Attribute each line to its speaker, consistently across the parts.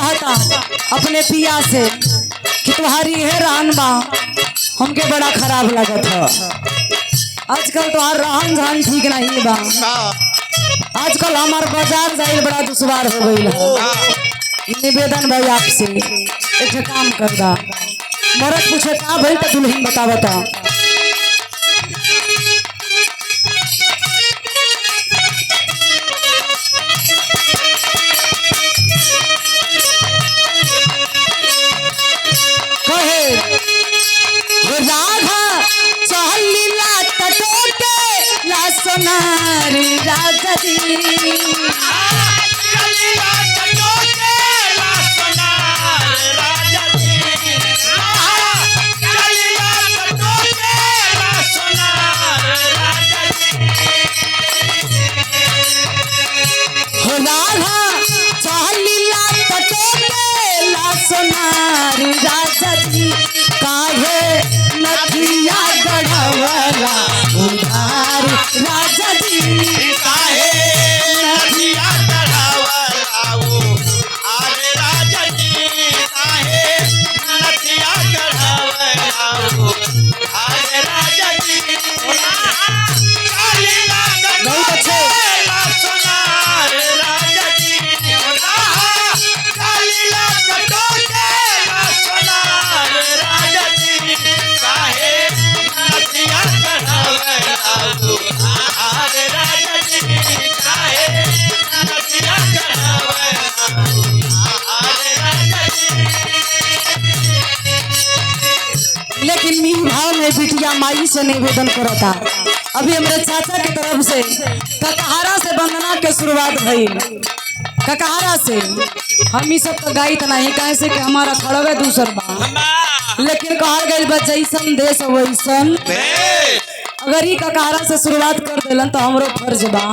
Speaker 1: कहता अपने पिया से कि तुम्हारी है रान बा हमके बड़ा खराब लगत है। आजकल तुम्हार रहन सहन ठीक नहीं बा। आजकल हमार बाजार जाइल बड़ा दुश्वार हो गई है। निवेदन भाई आपसे एक काम कर दा। मरद पूछे का भाई तो दुल्हन बतावता। राधा चहलीला तटोके ला सोनारी राजा जी
Speaker 2: चलिया तटोके ला सोनार राजा जी चलिया तटोके ला सोनार राजा
Speaker 1: हो राधा चहलीला तटोके ला सोनारी राजा जी काहे नदिया गढ़वला उधार राजा जी
Speaker 2: काहे नदिया गढ़वला आरे राजा जी काहे नदिया गढ़वला आरे राजा जी चलिया तटोके ला सोनार राजा जी चलिया तटोके ला सोनार राजा जी काहे नदिया गढ़वला आरे राजा जी काहे नदिया गढ़वला आरे राजा जी।
Speaker 1: लेकिन मी भाव में बिटिया माई से निवेदन करता। अभी हमारे चाचा की तरफ से ककहारा से वंदना के शुरुआत भई। ककहारा से हम ही सब तो गाई तो नहीं कहे से कि हमारा खड़वे दूसर बा। लेकिन कहल गई बा जैसन देश वैसन। अगर ही ककहारा से शुरुआत कर देलन तो हमरो फर्ज बा।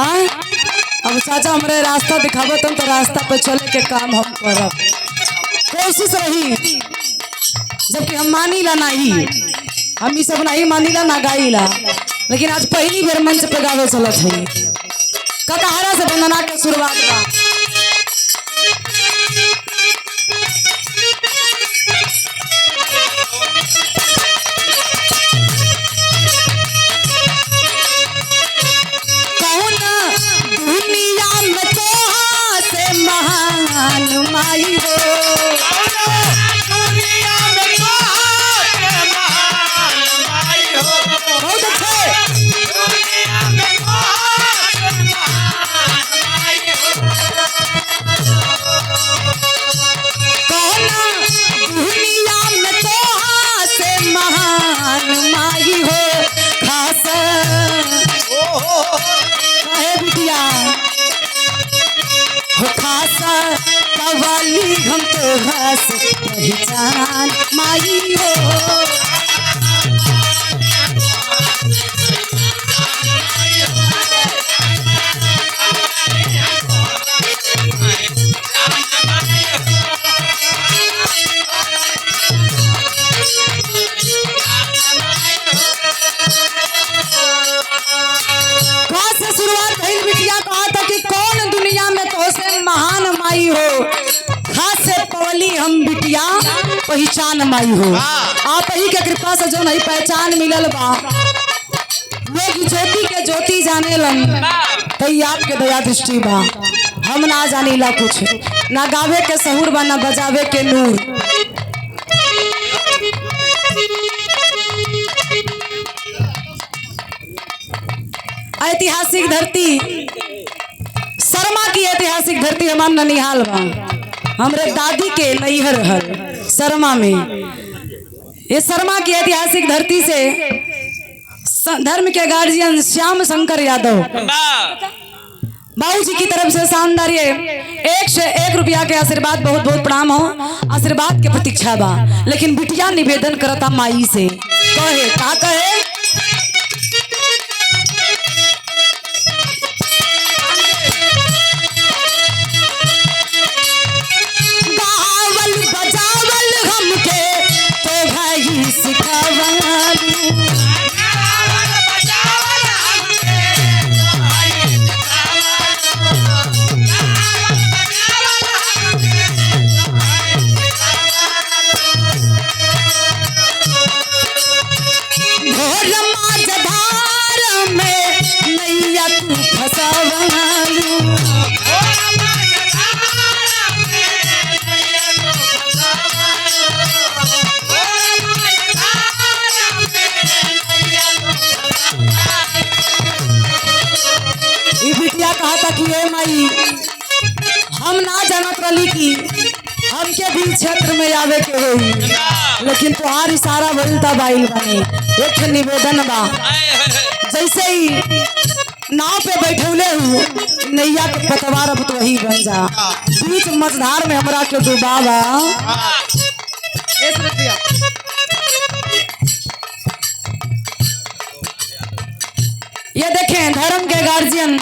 Speaker 1: आए अब चाचा हमारे रास्ता दिखावत तो रास्ता पर चले के काम हम करब। कोशिश रही जबकि हम मानीला नहीं। हम ही सब नहीं मानीला ना गाईला। लेकिन आज पहली बार मंच पे गावे चलत है। ककहारा से वंदना के शुरुआत बा। कौन दुनिया में तोहा से महान माई हो
Speaker 2: दुनिया में तोहार महान माई हो
Speaker 1: बहुत अच्छे।
Speaker 2: दुनिया में तोहार महान माई हो
Speaker 1: कौन दुनिया में तोहा से महान माई हो खास कहे बिटिया हो खास कवाली हम तो घास पहचान माई हो। कहाँ से शुरुआत भइल बिटिया कहा था कि कौन दुनिया में तो से महान माई हो खास से पवली हम बिटिया पहचान माई हो। आप ही के कृपा से जो नहीं पहचान मिलल बा। लोग ज्योति के ज्योति जाने लन तो आपके दया दृष्टि बा। हम ना जानीला कुछ ना गावे के सहूर बा ना बजावे के नूर। ऐतिहासिक धरती शर्मा की ऐतिहासिक धरती हमार ननिहाल बा। हमरे दादी के नैहर हर शर्मा में। ये शर्मा की ऐतिहासिक धरती से धर्म के गार्जियन श्याम शंकर यादव बाबूजी की तरफ से शानदार ये 1 से 1 रुपया के आशीर्वाद बहुत बहुत प्रणाम हो। आशीर्वाद के प्रतीक्षा बा। लेकिन बिटिया निवेदन करता माई से कहे का कहे गावल बजावल हमके तो भाई सिखावल
Speaker 2: बजावल हमके
Speaker 1: कहा था कि ए माई हम ना जानत रही कि हमके भी क्षेत्र में आवे के होई, लेकिन तुहार इशारा बोलता बाइल बने। एक निवेदन बा, जैसे ही नाव पे बैठौले हूँ नैया के पतवार अब तो वही बन जा, बीच मझधार में हमरा के डुबावा। ये देखें धर्म के गार्जियन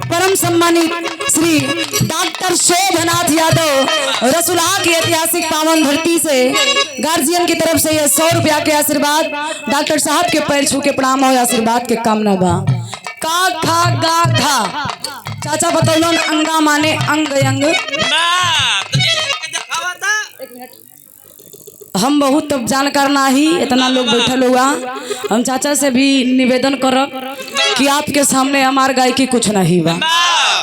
Speaker 1: परम सम्मानित श्री डॉक्टर शोभनाथ यादव रसुलहा की ऐतिहासिक पावन धरती से गार्जियन की तरफ से ये 100 रुपया के आशीर्वाद डॉक्टर साहब के पैर छू के प्रणाम और आशीर्वाद के कामना बा। का खा गा खा चाचा बतौलन अंगा माने अंग अंग। हम बहुत तब जानकार ना ही इतना लोग बैठल हुआ, हम चाचा से भी निवेदन करब कि आपके सामने हमार गायकी कुछ नहीं बा,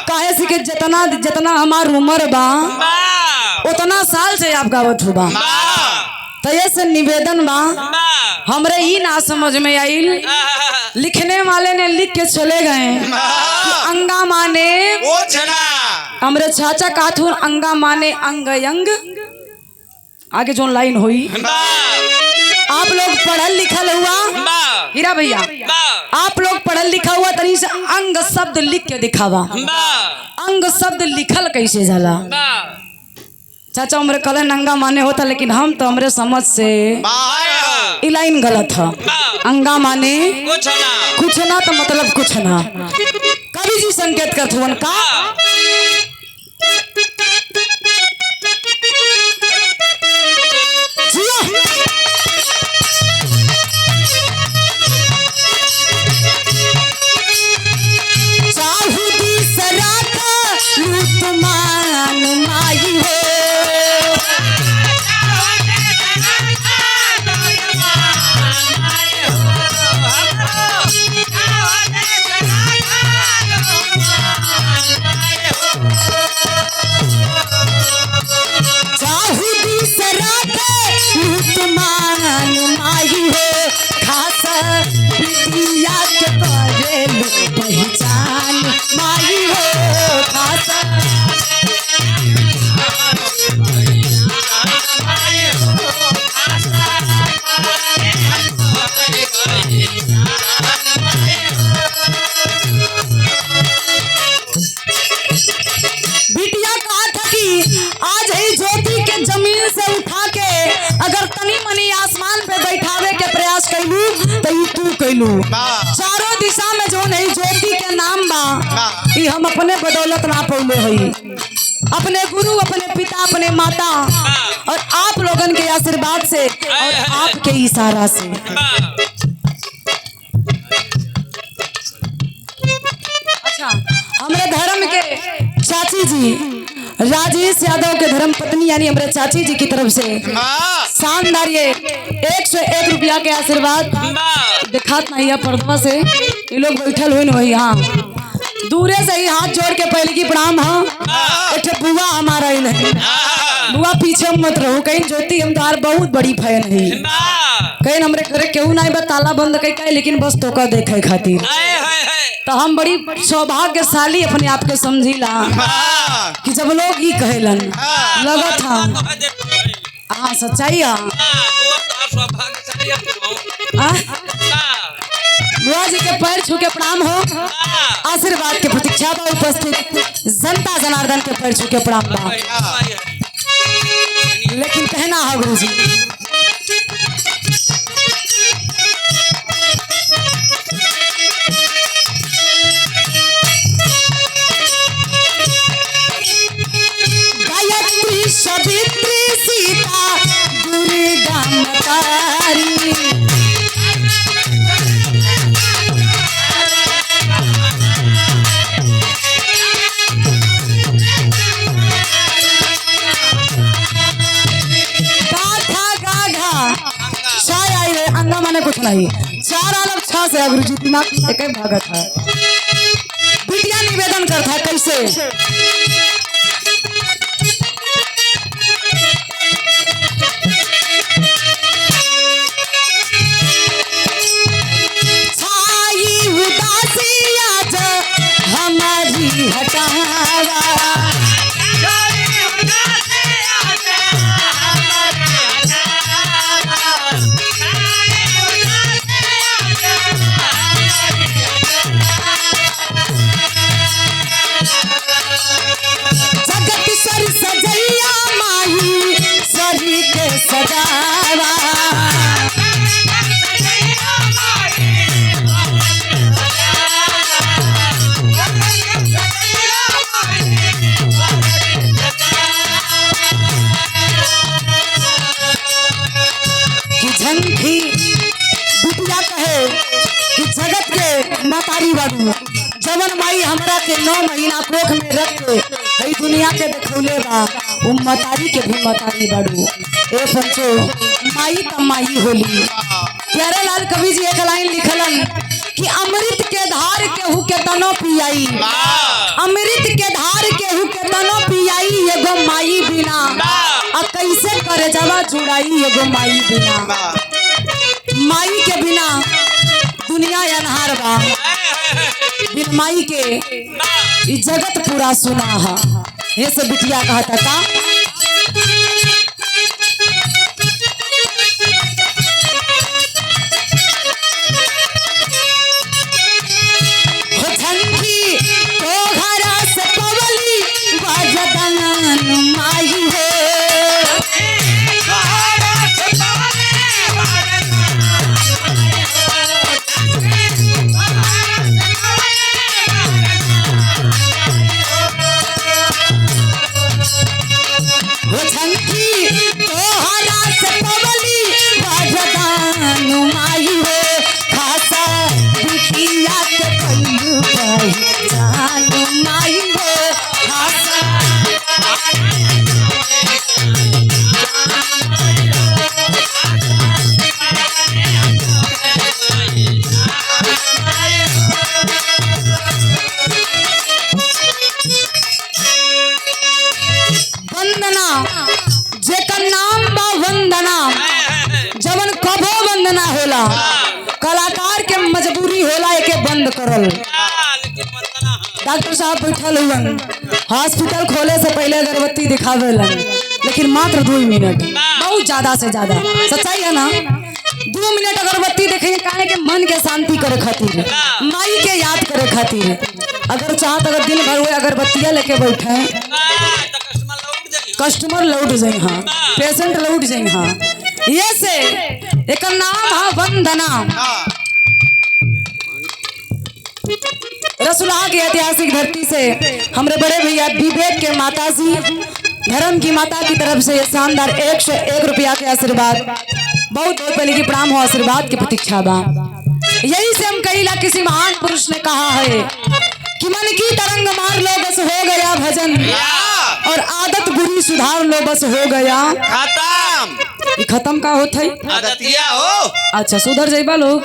Speaker 1: काहे से कि जितना जितना हमार उम्र बा उतना साल से आप गावत हुआ। तो ये से निवेदन बा, हमरे ही ना समझ में आइल, लिखने वाले ने लिख के चले गए कि अंगा माने हमरे चाचा काथुर अंगा माने अंग अंग। आगे जो लाइन हुई आप लोग पढ़ल लिखल हुआ हीरा भैया, आप लोग पढ़ल लिखा हुआ तरी से अंग शब्द लिख के दिखावा। अंग शब्द लिखल कैसे जाला? चाचा हमरे कलन अंगा माने होता, लेकिन हम तो हमरे समझ से ई लाइन गलत है। अंगा माने कुछ ना तो मतलब कुछ ना। कवि जी संकेत करत हुवन का चारों दिशा में जो नहीं ज्योति के नाम बा ये हम अपने बदौलत ना पौले हई, अपने गुरु अपने पिता अपने माता और आप लोगन के आशीर्वाद से और आपके इशारा से। अच्छा, हमारे धर्म के चाची जी राजेश यादव के धर्म पत्नी यानी हमारे चाची जी की तरफ से शानदार ये 101 रुपया के आशीर्वाद दिखात नहीं है पर्दवा से ये लोग बैठल हुए वही। हाँ, दूरे से ही हाथ जोड़ के पहले की प्रणाम। हाँ, एक बुआ हमारा ही नहीं, बुआ पीछे मत रहो, कहीं ज्योति हमदार बहुत बड़ी फैन है, कहीं हमरे घरे केहू नहीं बा ताला बंद कई, लेकिन बस तो का देखे खातिर तो हम बड़ी सौभाग्यशाली अपने आप के समझीला कि जब लोग ही कहेलन लगत हाँ सच्चाई बुआ जी के पैर छू के प्रणाम हो, आशीर्वाद के प्रतीक्षा बा, उपस्थित जनता जनार्दन के पैर छू के प्रणाम बा। लेकिन कहना है गुरु जी गायत्री सावित्री सीता दुर्गा मतारी अंगा माने कुछ नहीं, 4 अलग 6 से गुरु जी दिमाग एक भागत है। बिटिया निवेदन करता कैसे छाई उदासी आज हमारी बाबू जवन माई हमरा के 9 महीना कोख में रख के हई दुनिया के देखौले बा उ मतारी के भी मतारी बाड़ू। ए पंचो माई त माई होली। प्यारे लाल कवि जी एक लाइन लिखलन कि अमृत के धार केहू के तनो पियाई, अमृत के धार केहू के तनो पियाई एगो माई बिना आ कैसे करे जवा जुड़ाई एगो माई बिना। माई के बिना दुनिया अनहार बा, बिन माई के ई जगत पूरा सुना है। ये सब बिटिया कहता का माई है वंदना जेकर नाम बा वंदना जवन कभो वंदना होला। कलाकार के मजबूरी होला एके बंद करल। डॉक्टर साहब बैठल हुवन हॉस्पिटल खोले से पहले अगरबत्ती दिखावेलन लेकिन मात्र 2 मिनट, बहुत ज्यादा से ज्यादा। सच्चाई है ना, 2 मिनट अगरबत्ती देखेंगे काहे के मन के शांति करे खातिर, माई के याद करे खातिर। अगर चाहत अगर दिन भर हुए अगरबत्तियां लेके बैठे कस्टमर लौट जाए, हाँ पेशेंट लौट जाए। हाँ ये से एक नाम है वंदना। रसुल्लाह की ऐतिहासिक धरती से हमारे बड़े भैया विवेक के माता जी धर्म की माता की तरफ से शानदार 101 रुपया के आशीर्वाद, बहुत बहुत पहले की प्रणाम हो, आशीर्वाद की प्रतीक्षा बा। यही से हम कहिला किसी महान पुरुष ने कहा है कि मन की तरंग मार लो बस हो गया भजन, और आदत बुरी सुधार लो बस हो गया खत्म। ये खत्म का होता है आदतिया हो। अच्छा सुधर जाइबा लोग।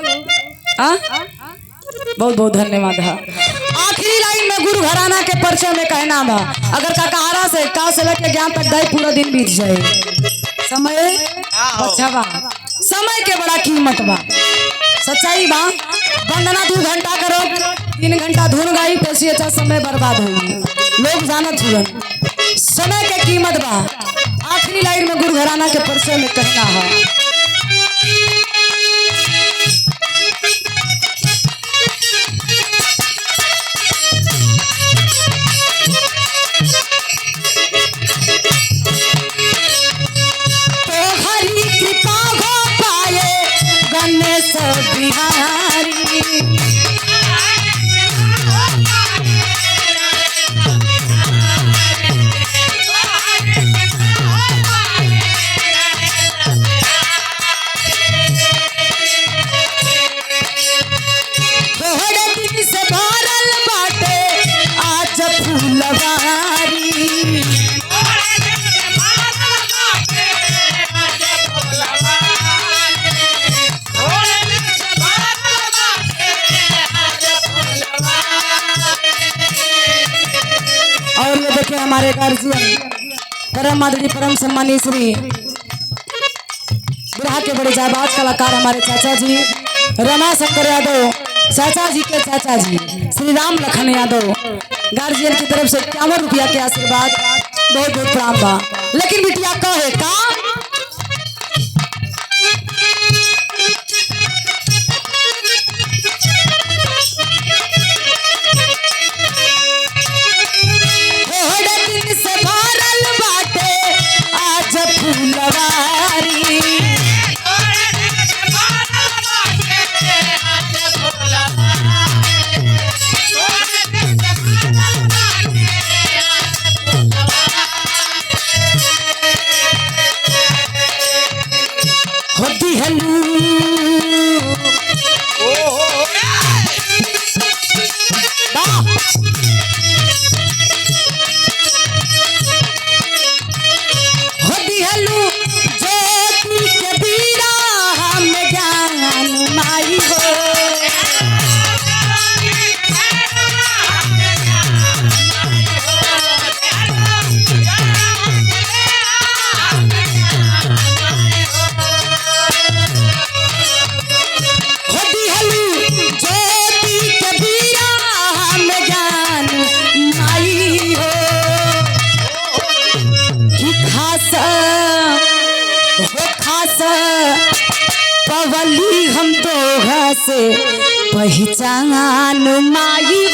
Speaker 1: बहुत बहुत धन्यवाद। आखिरी लाइन में गुरु घराना के परिचय में कहना बा, अगर काकाहारा से का से लेके ज्ञान तक गए पूरा दिन बीत जाए। समय अच्छा बा, समय के बड़ा कीमत बा। सच्चाई बा, वंदना 2 घंटा करो 3 घंटा धुन गाई पैसे अच्छा समय बर्बाद होगी। लोग जानत हुए समय के कीमत बा। आखिरी लाइन में गुरु घराना के परिचय में कहना है तो हरी कृपा हो पाए गणेश बिहारी। से भरल बाटे आज फूलवारी, और ये देखिए हमारे गार्जियन परम आदरणीय परम सम्मानीय श्री बुढ़ा के बड़े जाबाज कलाकार हमारे चाचा जी रमा शंकर यादव, चाचा जी के चाचा जी श्री राम लखन यादव, गार्जियन की तरफ से 51 रुपया के आशीर्वाद, बहुत बहुत प्रणाम बा। लेकिन बिटिया कहे का दिन से भरल बाटे आज फूलवारी। से पहचान माई